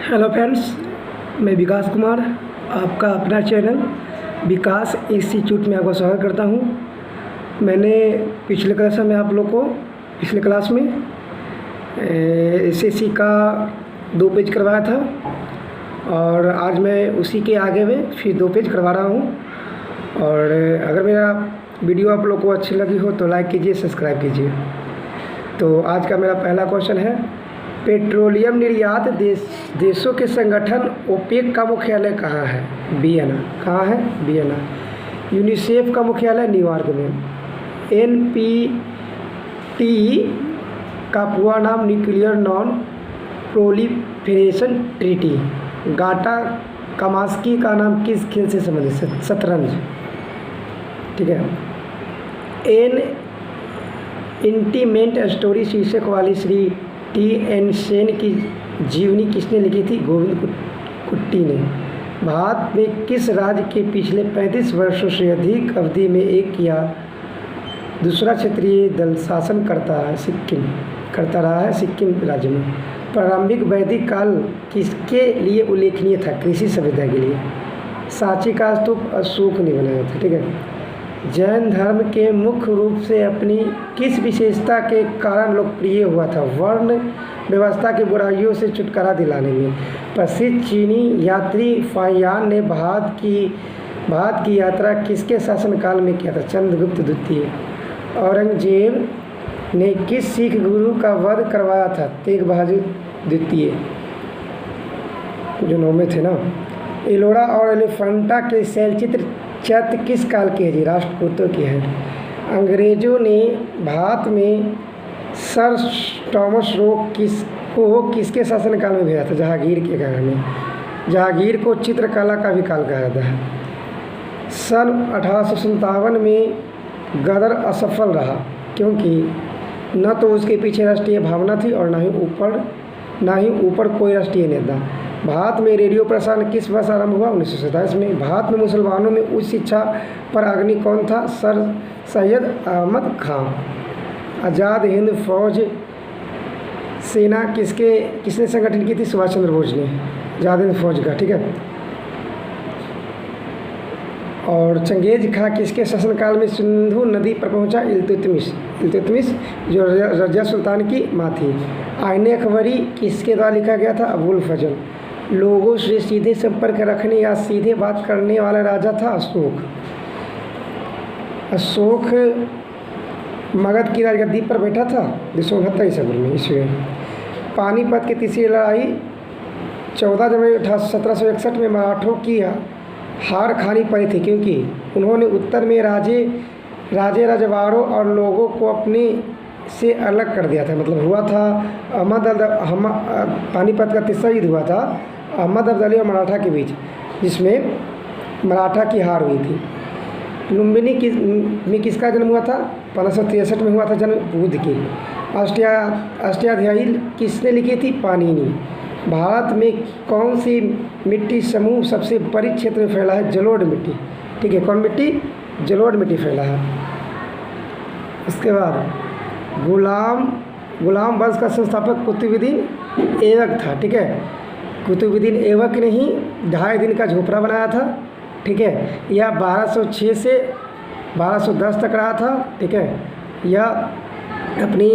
Hello friends, मैं विकास कुमार आपका अपना चैनल विकास इंस्टीट्यूट में आपका स्वागत करता हूं। मैंने पिछले क्लास में एसएससी का 2 पेज करवाया था और आज मैं उसी के आगे में फिर 2 पेज करवा रहा हूं। और अगर मेरा वीडियो आप लोग को अच्छी लगी हो तो लाइक कीजिए, सब्सक्राइब कीजिए। तो आज का मेरा पहला क्वेश्चन है, पेट्रोलियम निर्यात देशों के संगठन ओपेक का मुख्यालय कहाँ है? वियना। कहाँ है? वियना। यूनिसेफ का मुख्यालय न्यूयॉर्क में। एनपीटी का पूरा नाम न्यूक्लियर नॉन प्रोलिफरेशन ट्रीटी। गाटा कामास्की का नाम किस खेल से संबंधित? शतरंज। ठीक है। एन इंटीमेंट स्टोरी शीर्षक वाली श्री टी.एन. सेन की जीवनी किसने लिखी थी? गोविंद कुट्टी ने। भारत में किस राज्य के पिछले 35 वर्षों से अधिक अवधि में एक या दूसरा क्षेत्रीय दल शासन करता रहा है? सिक्किम राज्य में। प्रारंभिक वैदिक काल किसके लिए उल्लेखनीय था? कृषि सभ्यता के लिए। सांची का स्तूप अशोक ने बनाया था। ठीक है। जैन धर्म के मुख्य रूप से अपनी किस विशेषता के कारण लोकप्रिय हुआ था? वर्ण व्यवस्था की बुराइयों से छुटकारा दिलाने में। प्रसिद्ध चीनी यात्री फाहियान ने भारत की यात्रा किसके शासनकाल में किया था? चंद्रगुप्त द्वितीय। औरंगजेब ने किस सिख गुरु का वध करवाया था? तेग बहादुर द्वितीय, जो 9 में थे ना। एलोरा और एलिफेंटा के शैलचित्र चैत्य किस काल के हैं जी? राष्ट्रकूटों की है। अंग्रेजों ने भारत में सर टॉमस रोक किसके शासनकाल में भेजा था? जहांगीर के काल में। जहांगीर को चित्रकला का भी काल कहा जाता है। सन 1857 में गदर असफल रहा क्योंकि न तो उसके पीछे राष्ट्रीय भावना थी और ना ही ऊपर कोई राष्ट्रीय नेता। भारत में रेडियो प्रसारण किस वर्ष आरंभ हुआ? 1927 में। भारत में मुसलमानों में उच्च शिक्षा पर अग्रणी कौन था? सर सैयद अहमद खान। आज़ाद हिंद फौज सेना किसने संगठन की थी? सुभाष चंद्र बोस ने। आज़ाद हिंद फौज का। ठीक है। और चंगेज खां किसके शासनकाल में सिंधु नदी पर पहुंचा? इल्तुतमिश जो रजिया सुल्तान की माँ थी। आईने अकबरी किसके द्वारा लिखा गया था? अबुल फजल। लोगों से सीधे संपर्क रखने या सीधे बात करने वाला राजा था अशोक मगध की राजगद्दी पर बैठा था 269 ईस्वी में। पानीपत की तीसरी लड़ाई 14 जनवरी 1761 में मराठों की हार खानी पड़ी थी क्योंकि उन्होंने उत्तर में रजवाड़ों और लोगों को अपने से अलग कर दिया था। मतलब हुआ था पानीपत का तीसरा युद्ध हुआ था अहमद अब्दाली और मराठा के बीच, जिसमें मराठा की हार हुई थी। लुम्बिनी में किसका जन्म हुआ था? 1563 में हुआ था जन्म बुद्ध की। अष्टाध्यायी किसने लिखी थी? पाणिनि। भारत में कौन सी मिट्टी समूह सबसे बड़ी क्षेत्र में फैला है? जलोढ़ मिट्टी। ठीक है। कौन मिट्टी? जलोढ़ मिट्टी फैला है। उसके बाद गुलाम वंश का संस्थापक कुतुबुद्दीन ऐबक था। ठीक है। कुतुबुद्दीन ऐबक ने ही 2.5 दिन का झोपड़ा बनाया था। ठीक है। यह 1206 से 1210 तक रहा था। ठीक है। यह अपनी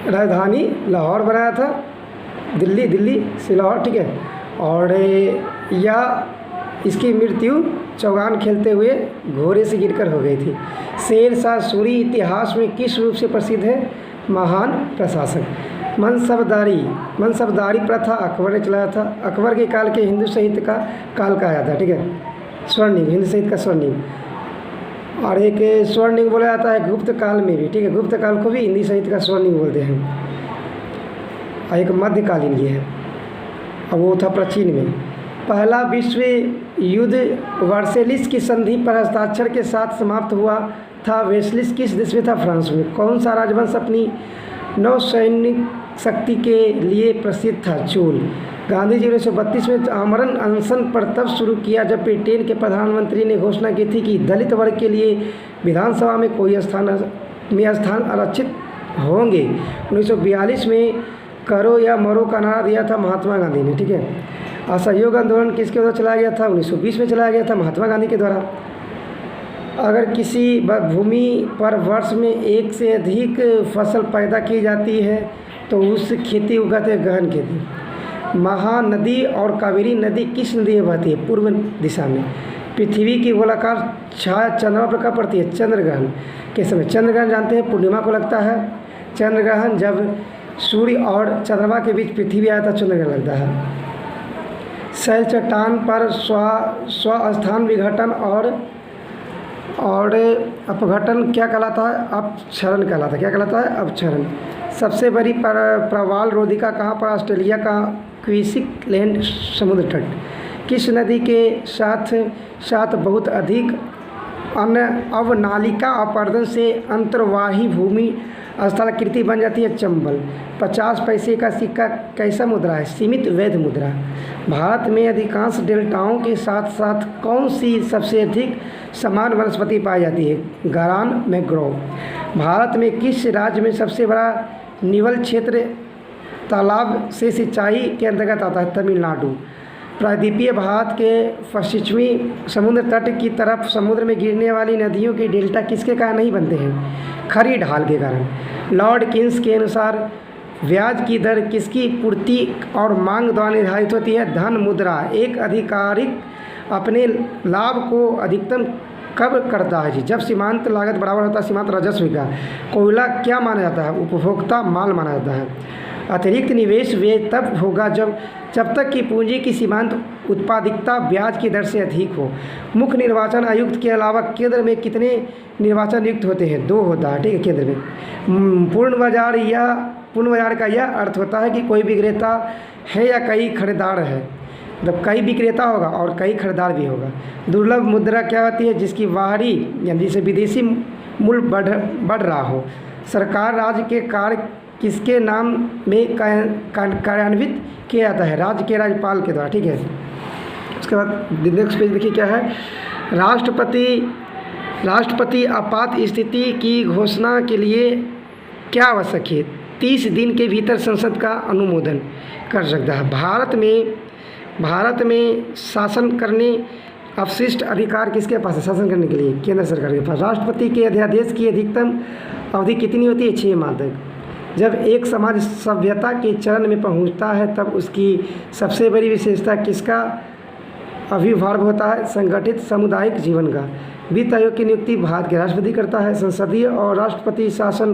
राजधानी लाहौर बनाया था, दिल्ली से लाहौर। ठीक है। और इसकी मृत्यु चौगान खेलते हुए घोड़े से गिरकर हो गई थी। शेरशाह सूरी इतिहास में किस रूप से प्रसिद्ध है? महान प्रशासक। मनसबदारी प्रथा अकबर ने चलाया था। अकबर के काल के हिंदू साहित्य का काल कहा जाता है। ठीक है। स्वर्णिम, हिंदू साहित्य का स्वर्णिम। और एक स्वर्णिम बोला जाता है गुप्त काल में भी। ठीक है। गुप्त काल को भी हिंदी साहित्य का स्वर्णिम बोलते हैं। और एक मध्यकालीन ये है, अब वो था प्राचीन में। पहला विश्व युद्ध वर्सेलिस की संधि पर हस्ताक्षर के साथ समाप्त हुआ था। वेस्लिस किस देश में था? फ्रांस में। कौन सा राजवंश अपनी नौसैनिक शक्ति के लिए प्रसिद्ध था? चोल। गांधी जी 1932 में आमरण अनशन पर तब शुरू किया जब ब्रिटेन के प्रधानमंत्री ने घोषणा की थी कि दलित वर्ग के लिए विधानसभा में कोई स्थान आरक्षित होंगे। 1942 में करो या मरो का नारा दिया था महात्मा गांधी ने, ठीक है। असहयोग आंदोलन किसके द्वारा चलाया गया था? 1920 में चलाया गया था महात्मा गांधी के द्वारा। अगर किसी भूमि पर वर्ष में एक से अधिक फसल पैदा की जाती है तो उस खेती को कहते हैं गहन खेती। महानदी और कावेरी नदी किस नदी में बहती है? पूर्व दिशा में। पृथ्वी की गोलाकार छाया चंद्रमा पर कब पड़ती है? चंद्रग्रहण के समय। चंद्रग्रहण जानते हैं पूर्णिमा को लगता है। चंद्रग्रहण जब सूर्य और चंद्रमा के बीच पृथ्वी आया था चंद्रग्रहण लगता है। शैल चट्टान पर स्वस्थान विघटन और अपघटन क्या कहलाता है? अपक्षरण कहलाता है। क्या कहलाता है? अपक्षरण। सबसे बड़ी प्रवाल रोधिका कहाँ पर? ऑस्ट्रेलिया का क्वींसलैंड समुद्र तट। किस नदी के साथ बहुत अधिक अवनालिका अपरदन से अंतर्वाही भूमि स्थलाकृति बन जाती है? चंबल। 50 पैसे का सिक्का कैसा मुद्रा है? सीमित वैध मुद्रा। भारत में अधिकांश डेल्टाओं के साथ साथ कौन सी सबसे अधिक समान वनस्पति पाई जाती है? गरान मैंग्रोव। भारत में किस राज्य में सबसे बड़ा निवल क्षेत्र तालाब से सिंचाई के अंतर्गत आता है? तमिलनाडु। प्रायद्वीपीय भारत के पश्चिमी समुद्र तट की तरफ समुद्र में गिरने वाली नदियों के डेल्टा किसके कारण नहीं बनते हैं? खड़ी ढाल के कारण। लॉर्ड किन्स के अनुसार ब्याज की दर किसकी पूर्ति और मांग द्वारा निर्धारित होती है? धन मुद्रा। एक अधिकारिक अपने लाभ को अधिकतम कब करता है? जी, जब सीमांत लागत बराबर होता है सीमांत राजस्व का। कोयला क्या माना जाता है? उपभोक्ता माल माना जाता है। अतिरिक्त निवेश वे तब होगा जब तक कि पूंजी की सीमांत उत्पादकता ब्याज की दर से अधिक हो। मुख्य निर्वाचन आयुक्त के अलावा केंद्र में कितने निर्वाचन आयुक्त होते हैं? 2 होता है, ठीक है, केंद्र में। पूर्ण बाजार का यह अर्थ होता है कि कोई विक्रेता है या कई खरीदार है। मतलब कई विक्रेता होगा और कई खरीदार भी होगा। दुर्लभ मुद्रा क्या होती है? जिसकी बाहरी यानी जिसे विदेशी मूल्य बढ़ रहा हो। सरकार राज्य के कार्य किसके नाम में कार्यान्वित किया जाता है? राज्य के राज्यपाल के द्वारा, ठीक है। उसके बाद नेक्स्ट पेज देखिए क्या है। राष्ट्रपति आपात स्थिति की घोषणा के लिए क्या आवश्यक है? 30 दिन के भीतर संसद का अनुमोदन कर सकता है। भारत में शासन करने अवशिष्ट अधिकार किसके पास है? शासन करने के लिए केंद्र सरकार के पास। राष्ट्रपति के अध्यादेश की अधिकतम अवधि कितनी होती है? 6 माह तक। जब एक समाज सभ्यता के चरण में पहुंचता है तब उसकी सबसे बड़ी विशेषता किसका अभिभाव होता है? संगठित सामुदायिक जीवन का। वित्त आयोग की नियुक्ति भारत के राष्ट्रपति करता है। संसदीय और राष्ट्रपति शासन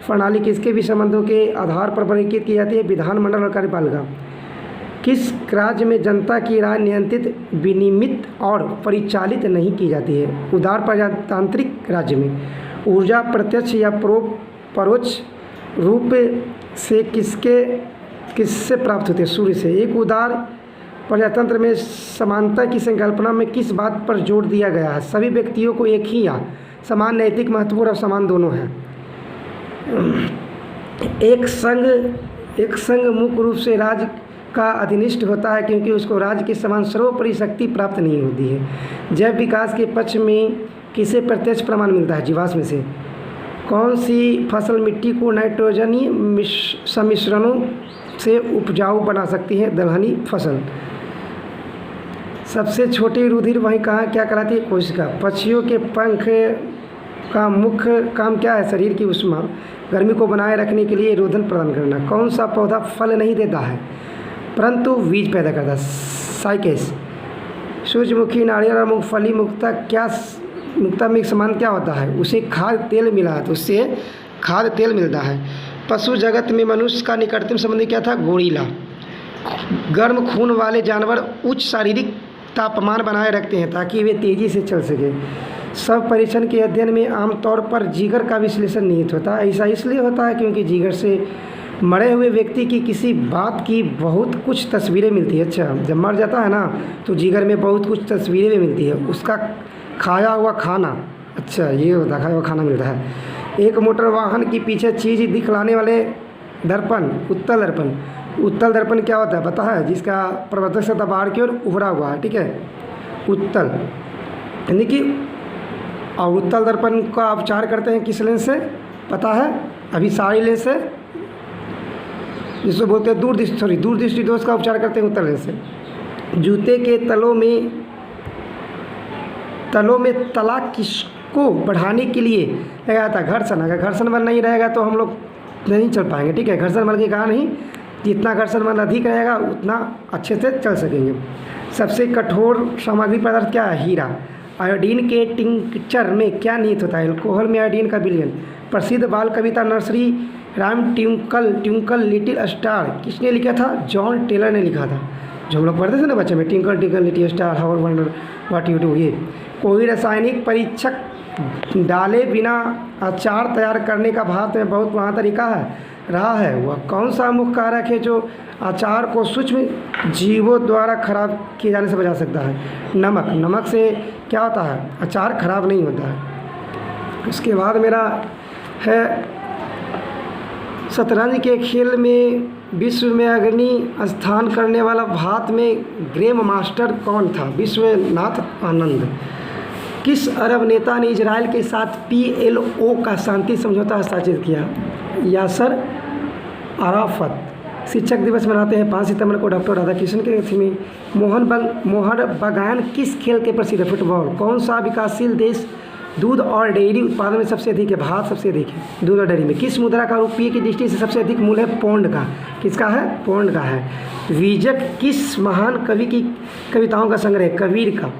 प्रणाली किसके भी संबंधों के आधार पर वर्गीकृत की जाती है? विधानमंडल और कार्यपालिका। किस राज्य में जनता की राय नियंत्रित, विनियमित और परिचालित नहीं की जाती है? उदार प्रजातांत्रिक राज्य में। ऊर्जा प्रत्यक्ष या परोक्ष रूप से किससे प्राप्त होती है? सूर्य से। एक उदार प्रजातंत्र में समानता की संकल्पना में किस बात पर जोर दिया गया है? सभी व्यक्तियों को एक ही या समान नैतिक महत्व और समान दोनों हैं। एक संघ मुख्य रूप से राज्य का अधिनिष्ठ होता है क्योंकि उसको राज्य के समान सर्वोपरि शक्ति प्राप्त नहीं होती है। जैव विकास के पक्ष में किसे प्रत्यक्ष प्रमाण मिलता है? जीवाश्म से। कौन सी फसल मिट्टी को नाइट्रोजनीय सम्मिश्रणों से उपजाऊ बना सकती है? दलहनी फसल। सबसे छोटी रुधिर वहीं कहाँ क्या कहलाती है? कोशिका। पक्षियों के पंख का मुख्य काम क्या है? शरीर की ऊष्मा गर्मी को बनाए रखने के लिए ईंधन प्रदान करना। कौन सा पौधा फल नहीं देता है परंतु बीज पैदा करता है? साइकेस। सूरजमुखी, नारियल और मूंगफली मुक्ता में समान क्या होता है? उसे खाद्य तेल मिला है तो उससे खाद्य तेल मिलता है। पशु जगत में मनुष्य का निकटतम संबंधी क्या था? गोरिल्ला। गर्म खून वाले जानवर उच्च शारीरिक तापमान बनाए रखते हैं ताकि वे तेज़ी से चल सके। सब परीक्षण के अध्ययन में आमतौर पर जिगर का विश्लेषण निहित होता है। ऐसा इसलिए होता है क्योंकि जिगर से मरे हुए व्यक्ति की किसी बात की बहुत कुछ तस्वीरें मिलती है। अच्छा, जब मर जाता है ना तो जिगर में बहुत कुछ तस्वीरें भी मिलती है, उसका खाया हुआ खाना। अच्छा, ये होता है, खाया हुआ खाना मिलता है। एक मोटर वाहन की पीछे चीज़ दिखलाने वाले दर्पण, उत्तल दर्पण। उत्तल दर्पण क्या होता है पता है? जिसका प्रवर्तक सतह बाहर की ओर उभरा हुआ है, ठीक है, उत्तल। यानी कि और उत्तल दर्पण का आप उपचार करते हैं किस लेंस से पता है? अभी सारी लेंस से जिसको बोलते हैं दूरदृष्टि दोष का उपचार करते हैं उत्तर लेंस से। जूते के तलों में तला किसको बढ़ाने के लिए लगाया जाता है? घर्षण। अगर घर्षण बल नहीं रहेगा तो हम लोग नहीं चल पाएंगे, ठीक है। घर्षण बल की कहा नहीं, जितना घर्षण बल अधिक रहेगा उतना अच्छे से चल सकेंगे। सबसे कठोर सामग्री पदार्थ क्या है? हीरा। आयोडीन के टिंक्चर में क्या निहित होता है? अल्कोहल में आयोडीन का विलयन। प्रसिद्ध बाल कविता nursery rhyme twinkle little star किसने लिखा था? जॉन टेलर ने लिखा था, जो हम लोग पढ़ते थे ना बच्चे में, twinkle twinkle little star how wonder what you do. ये कोई रासायनिक परीक्षक डाले बिना अचार तैयार करने का भारत में बहुत पुराना तरीका रहा है। वह कौन सा मुख्य कारक है जो अचार को सूक्ष्म जीवों द्वारा खराब किए जाने से बचा सकता है? नमक। नमक से क्या होता है? अचार खराब नहीं होता है। उसके बाद मेरा है शतरंज के खेल में विश्व में अग्रणी स्थान करने वाला भारत में ग्रैंड मास्टर कौन था? विश्वनाथ आनंद। किस अरब नेता ने इजराइल के साथ PLO का शांति समझौता हस्ताक्षरित किया? यासर अराफत। शिक्षक दिवस मनाते हैं 5 सितंबर को डॉक्टर राधाकृष्णन के तिथि में। मोहन बागान किस खेल के प्रसिद्ध है? फुटबॉल। कौन सा विकासशील देश दूध और डेयरी उत्पादन में सबसे अधिक है? भारत सबसे अधिक है दूध और डेयरी में। किस मुद्रा का रुपये की दृष्टि से सबसे अधिक मूल्य है? पौंड का। किसका है? पौंड का है। बीजक किस महान कवि की कविताओं का संग्रह है? कबीर का।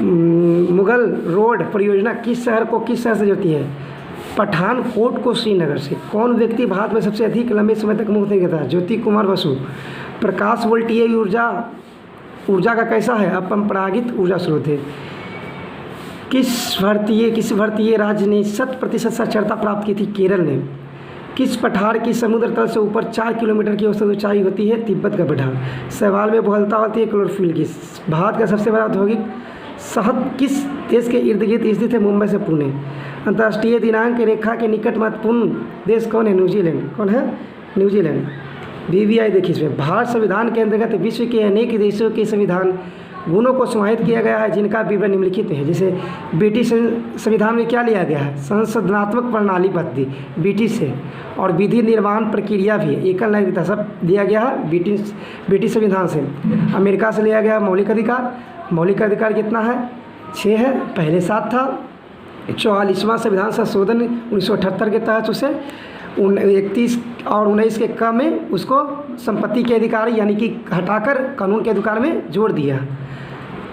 मुगल रोड परियोजना किस शहर से जुड़ती है? पठानकोट को श्रीनगर से। कौन व्यक्ति भारत में सबसे अधिक लंबे समय तक मुक्त नहीं रहता? ज्योति कुमार बसु। प्रकाश वोल्टीय ऊर्जा का कैसा है? अपरंपरागत ऊर्जा स्रोत है। किस भारतीय राज्य ने 100% साक्षरता प्राप्त की थी? केरल ने। किस पठार की समुद्र तल से ऊपर 4 किलोमीटर की औसत ऊंचाई होती है? तिब्बत का पठार। शैवाल में बहुलता होती है क्लोरोफिल की। भारत का सबसे बड़ा औद्योगिक शहर किस देश के इर्द गिर्द स्थित है? मुंबई से पुणे। अंतर्राष्ट्रीय दिनांक रेखा के निकट महत्वपूर्ण देश कौन है? न्यूजीलैंड। कौन है? न्यूजीलैंड। BVI देखिए इसमें। भारत संविधान के अंतर्गत विश्व के अनेक देशों के संविधान गुणों को समाहित किया गया है जिनका विवरण निम्नलिखित है। जैसे ब्रिटिश संविधान में क्या लिया गया है? संसदनात्मक प्रणाली पद्धति ब्रिटिश है, और विधि निर्माण प्रक्रिया भी एकल नागरिकता सब दिया गया है ब्रिटिश संविधान से। अमेरिका से लिया गया मौलिक अधिकार कितना है? 6 है, पहले 7 था। 44वां संविधान संशोधन 1978 के तहत उसे 31 और 19 के क्रम में उसको संपत्ति के अधिकार यानी कि हटाकर कानून के अधिकार में जोड़ दिया।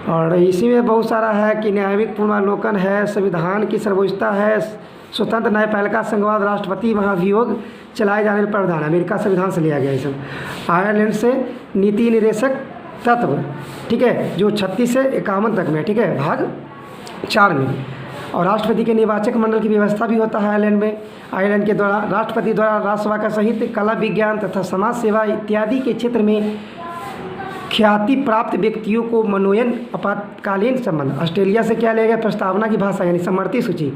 और इसी में बहुत सारा है कि न्यायिक पुनर्वलोकन है, संविधान की सर्वोच्चता है, स्वतंत्र न्यायपालिका संघवाद, राष्ट्रपति महाभियोग चलाए जाने पर प्रावधान। अमेरिका संविधान से लिया गया ये सब। आयरलैंड से नीति निर्देशक तत्व, ठीक है, जो 36 से 51 तक में, ठीक है, भाग 4 में। और राष्ट्रपति के निर्वाचक मंडल की व्यवस्था भी होता है आयरलैंड में। आयरलैंड के द्वारा राष्ट्रपति द्वारा राज्यसभा का साहित्य, कला, विज्ञान तथा समाज सेवा इत्यादि के क्षेत्र में ख्याति प्राप्त व्यक्तियों को मनोनयन आपातकालीन संबंध। ऑस्ट्रेलिया से क्या लिया गया? प्रस्तावना की भाषा यानी समवर्ती सूची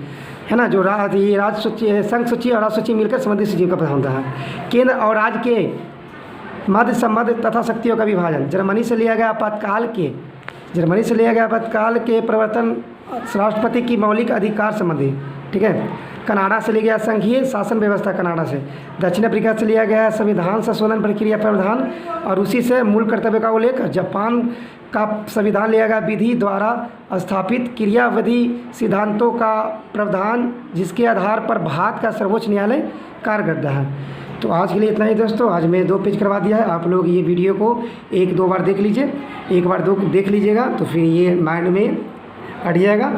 है ना, जो राज्य सूची, संघ सूची और राज्य सूची मिलकर समवर्ती सूची का प्रधान होता है। केंद्र और राज्य के मध्य संबंध तथा शक्तियों का विभाजन। जर्मनी से लिया गया आपातकाल के प्रवर्तन राष्ट्रपति की मौलिक अधिकार संबंधी, ठीक है। कनाडा से लिया गया संघीय शासन व्यवस्था कनाडा से। दक्षिण अफ्रीका से लिया गया संविधान संशोधन प्रक्रिया प्रावधान और उसी से मूल कर्तव्य का उल्लेख। जापान का संविधान लिया गया विधि द्वारा स्थापित क्रियाविधि सिद्धांतों का प्रावधान जिसके आधार पर भारत का सर्वोच्च न्यायालय कार्य करता है। तो आज के लिए इतना ही दोस्तों। आज मैं 2 पेज करवा दिया है। आप लोग ये वीडियो को 1-2 बार देख लीजिए। एक बार 2 देख लीजिएगा तो फिर ये माइंड में हट जाएगा।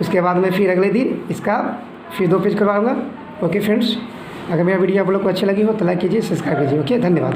उसके बाद मैं फिर अगले दिन इसका फिर 2 पेज करवाऊँगा। ओके फ्रेंड्स, अगर मेरा वीडियो आप लोग को अच्छी लगी हो तो लाइक कीजिए, सब्सक्राइब कीजिए। ओके, धन्यवाद।